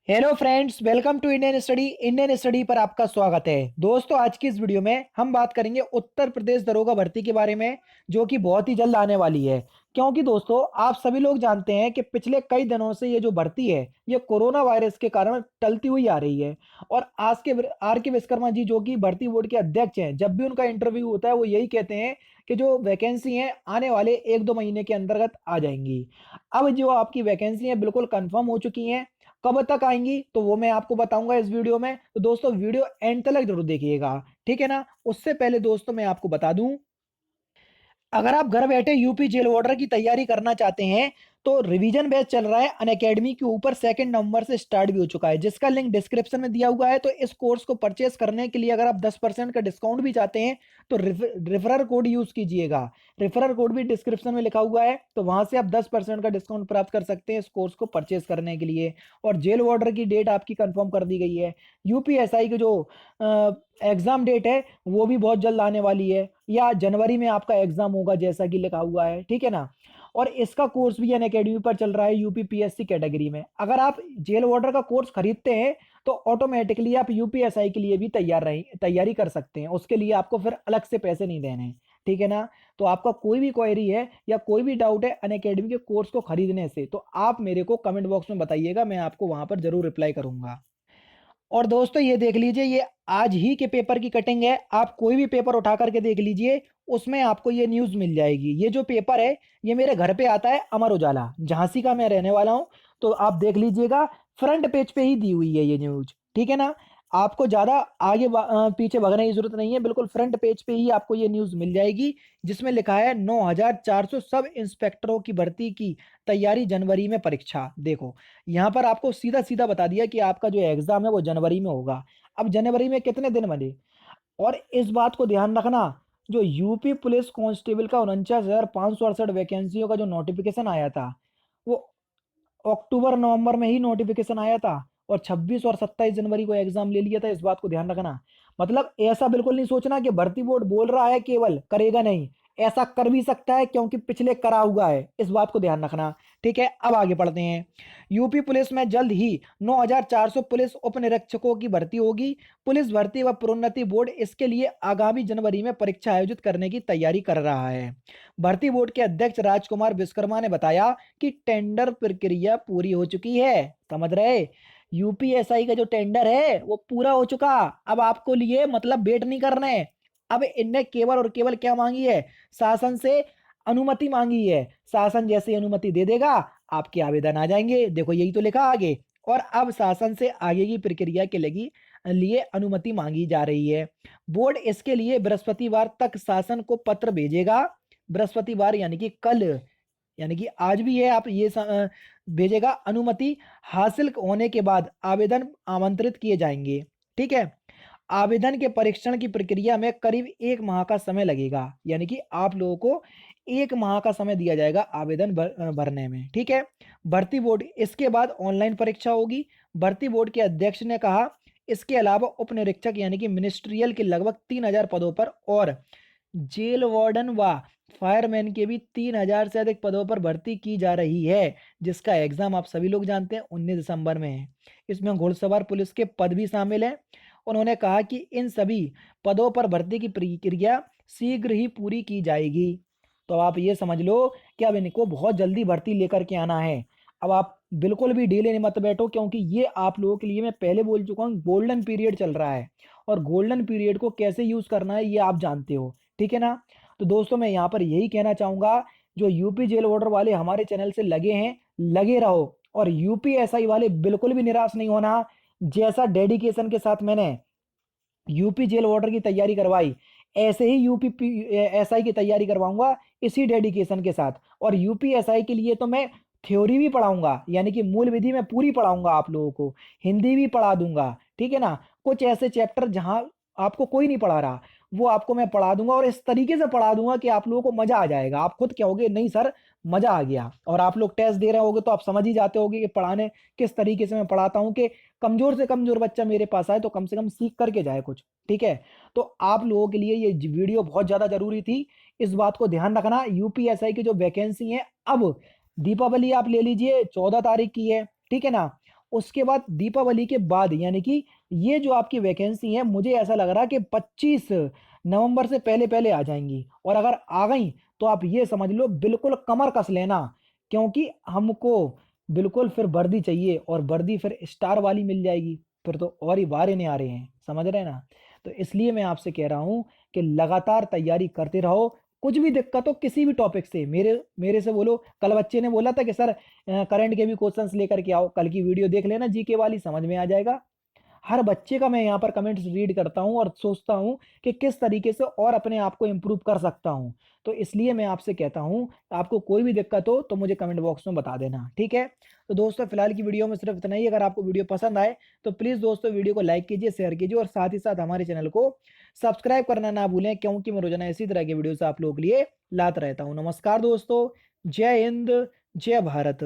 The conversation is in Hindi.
Hello friends, welcome to Indian study पर आपका स्वागत है। दोस्तों, आज की इस वीडियो में हम बात करेंगे उत्तर प्रदेश दरोगा भर्ती के बारे में, जो कि बहुत ही जल्द आने वाली है। क्योंकि दोस्तों, आप सभी लोग जानते हैं कि पिछले कई दिनों से ये जो भर्ती है, ये कोरोना वायरस के कारण टलती हुई आ रही है। और आज के आर के विश्वकर्मा जी, जो कि भर्ती बोर्ड के अध्यक्ष हैं, जब भी उनका इंटरव्यू होता है वो यही कहते हैं कि जो वैकेंसी हैं आने वाले 1-2 महीने के अंतर्गत आ जाएंगी। अब जो आपकी वैकेंसी है बिल्कुल कंफर्म हो चुकी हैं। कब तक आएंगी तो वो मैं आपको बताऊंगा इस वीडियो में। तो दोस्तों, वीडियो एंड तक जरूर देखिएगा, ठीक है ना। उससे पहले दोस्तों, मैं आपको बता दूं, अगर आप घर बैठे यूपी जेल वार्डर की तैयारी करना चाहते हैं तो रिवीजन बैच चल रहा है अनअकैडमी के ऊपर। 2 नवंबर से स्टार्ट भी हो चुका है, जिसका लिंक डिस्क्रिप्शन में दिया हुआ है। तो इस कोर्स को परचेस करने के लिए अगर आप 10% का डिस्काउंट भी चाहते हैं तो रेफरल कोड यूज कीजिएगा। रेफरल कोड भी डिस्क्रिप्शन में लिखा हुआ है, तो वहां से आप 10% का डिस्काउंट प्राप्त कर सकते हैं इस कोर्स को परचेस करने के लिए। और जेल वार्डर की डेट आपकी कंफर्म कर दी गई है। यूपीएसआई की जो एग्जाम डेट है वो भी बहुत जल्द आने वाली है, या जनवरी में आपका एग्जाम होगा जैसा कि लिखा हुआ है, ठीक है ना। और इसका कोर्स भी अनअकैडमी पर चल रहा है यूपी पीएससी कैटेगरी में। अगर आप जेल वार्डर का कोर्स खरीदते हैं तो ऑटोमेटिकली आप यूपीएसआई के लिए भी तैयारी कर सकते हैं। उसके लिए आपको फिर अलग से पैसे नहीं देने हैं, ठीक है ना। तो आपका कोई भी क्वेरी है या कोई भी डाउट है अनअकैडमी के कोर्स को खरीदने से, तो आप मेरे को कमेंट बॉक्स में बताइएगा, मैं आपको वहां पर जरूर रिप्लाई करूंगा। और दोस्तों, ये देख लीजिए, ये आज ही के पेपर की कटिंग है। आप कोई भी पेपर उठा करके देख लीजिए, उसमें आपको ये न्यूज़ मिल जाएगी। ये जो पेपर है ये मेरे घर पे आता है, अमर उजाला, झांसी का मैं रहने वाला हूँ। तो आप देख लीजिएगा, फ्रंट पेज पे ही दी हुई है ये न्यूज़, ठीक है ना। आपको ज़्यादा पीछे भगने की जरूरत नहीं है, बिल्कुल फ्रंट पेज पे ही आपको ये न्यूज़ मिल जाएगी, जिसमें लिखा है 9,400 सब इंस्पेक्टरों की भर्ती की तैयारी, जनवरी में परीक्षा। देखो, यहाँ पर आपको सीधा सीधा बता दिया कि आपका जो एग्जाम है वो जनवरी में होगा। अब जनवरी में कितने दिन बने, और इस बात को ध्यान रखना, जो यूपी पुलिस कांस्टेबल का 49,568 वैकेंसियों का जो नोटिफिकेशन आया था, वो अक्टूबर नवंबर में ही नोटिफिकेशन आया था, और 26 और 27 जनवरी को एग्जाम ले लिया था। इस बात को ध्यान रखना। मतलब ऐसा बिल्कुल नहीं सोचना कि भर्ती बोर्ड बोल रहा है केवल, करेगा नहीं। ऐसा कर भी सकता है, क्योंकि पिछले करा हुआ है। इस बात को ध्यान रखना, ठीक है। अब आगे बढ़ते हैं। यूपी पुलिस में जल्द ही 9,400 पुलिस उप निरीक्षकों की भर्ती होगी। पुलिस भर्ती व प्रोन्नति बोर्ड इसके लिए आगामी जनवरी में परीक्षा आयोजित करने की तैयारी कर रहा है। भर्ती बोर्ड के अध्यक्ष राजकुमार विश्वकर्मा ने बताया कि टेंडर प्रक्रिया पूरी हो चुकी है। समझ रहे, यूपीएसआई का जो टेंडर है वो पूरा हो चुका। अब आपको लिए मतलब वेट नहीं करने। अब इनने केवल और केवल क्या मांगी है, शासन से अनुमति मांगी है। शासन जैसे अनुमति दे देगा, आपके आवेदन आ जाएंगे। देखो, यही तो लिखा आगे। और अब शासन से आगे की प्रक्रिया के लिए अनुमति मांगी जा रही है। बोर्ड इसके लिए बृहस्पतिवार तक शासन को पत्र भेजेगा। बृहस्पतिवार यानी कि कल, यानी कि आज भी है। आप ये भेजेगा। अनुमति हासिल होने के बाद आवेदन आमंत्रित किए जाएंगे, ठीक है। आवेदन के परीक्षण की प्रक्रिया में करीब 1 माह का समय लगेगा, यानी कि आप लोगों को 1 माह का समय दिया जाएगा आवेदन भरने में, ठीक है। भर्ती बोर्ड इसके बाद ऑनलाइन परीक्षा होगी। भर्ती बोर्ड के अध्यक्ष ने कहा, इसके अलावा उप निरीक्षक यानी कि मिनिस्ट्रियल के लगभग 3,000 पदों पर और जेल वार्डन व फायरमैन के भी 3,000 से अधिक पदों पर भर्ती की जा रही है, जिसका एग्जाम आप सभी लोग जानते हैं 19 दिसंबर में है। इसमें घुड़सवार पुलिस के पद भी शामिल हैं। उन्होंने कहा कि इन सभी पदों पर भर्ती की प्रक्रिया शीघ्र ही पूरी की जाएगी। तो आप ये समझ लो कि अब इनको बहुत जल्दी भर्ती लेकर के आना है। अब आप बिल्कुल भी ढीले मत बैठो, क्योंकि ये आप लोगों के लिए मैं पहले बोल चुका हूँ, गोल्डन पीरियड चल रहा है। और गोल्डन पीरियड को कैसे यूज करना है ये आप जानते हो, ठीक है ना। तो दोस्तों, मैं यहाँ पर यही कहना चाहूंगा, जो यूपी जेल वार्डर वाले हमारे चैनल से लगे हैं, लगे रहो। और यूपीएसआई वाले बिल्कुल भी निराश नहीं होना। जैसा डेडिकेशन के साथ मैंने यूपी जेल वार्डर की तैयारी करवाई, ऐसे ही यूपी एसआई की तैयारी करवाऊंगा, इसी डेडिकेशन के साथ। और यूपी एसआई के लिए तो मैं थ्योरी भी पढ़ाऊंगा, यानी कि मूल विधि में पूरी पढ़ाऊंगा आप लोगों को। हिंदी भी पढ़ा दूंगा, ठीक है ना। कुछ ऐसे चैप्टर जहां आपको कोई नहीं पढ़ा रहा, वो आपको मैं पढ़ा दूंगा। और इस तरीके से पढ़ा दूंगा कि आप लोगों को मजा आ जाएगा। आप खुद कहोगे, नहीं सर, मजा आ गया। और आप लोग टेस्ट दे रहे होगे तो आप समझ ही जाते होगे कि पढ़ाने किस तरीके से मैं पढ़ाता हूँ, कि कमजोर से कमजोर बच्चा मेरे पास आए तो कम से कम सीख करके जाए कुछ, ठीक है। तो आप लोगों के लिए ये वीडियो बहुत ज्यादा जरूरी थी। इस बात को ध्यान रखना, यूपीएसआई की जो वैकेंसी है, अब दीपावली आप ले लीजिए, 14 तारीख की है, ठीक है ना। उसके बाद दीपावली के बाद, यानी कि ये जो आपकी वैकेंसी है मुझे ऐसा लग रहा है कि 25 नवंबर से पहले पहले आ जाएंगी। और अगर आ गई तो आप ये समझ लो बिल्कुल कमर कस लेना, क्योंकि हमको बिल्कुल फिर वर्दी चाहिए, और वर्दी फिर स्टार वाली मिल जाएगी, फिर तो और ही बार इन्हें आ रहे हैं, समझ रहे हैं ना। तो इसलिए मैं आपसे कह रहा हूँ कि लगातार तैयारी करते रहो। कुछ भी दिक्कत हो किसी भी टॉपिक से मेरे मेरे से बोलो। कल बच्चे ने बोला था कि सर करंट के भी क्वेश्चंस लेकर के आओ, कल की वीडियो देख लेना जीके वाली, समझ में आ जाएगा। हर बच्चे का मैं यहाँ पर कमेंट्स रीड करता हूँ और सोचता हूँ कि किस तरीके से और अपने आप को इम्प्रूव कर सकता हूँ। तो इसलिए मैं आपसे कहता हूँ, आपको कोई भी दिक्कत हो तो मुझे कमेंट बॉक्स में बता देना, ठीक है। तो दोस्तों फिलहाल की वीडियो में सिर्फ इतना ही। अगर आपको वीडियो पसंद आए तो प्लीज़ दोस्तों वीडियो को लाइक कीजिए, शेयर कीजिए, और साथ ही साथ हमारे चैनल को सब्सक्राइब करना ना भूलें, क्योंकि मैं रोजाना इसी तरह के वीडियोस आप लोगों के लिए लाता रहता हूँ। नमस्कार दोस्तों, जय हिंद, जय भारत।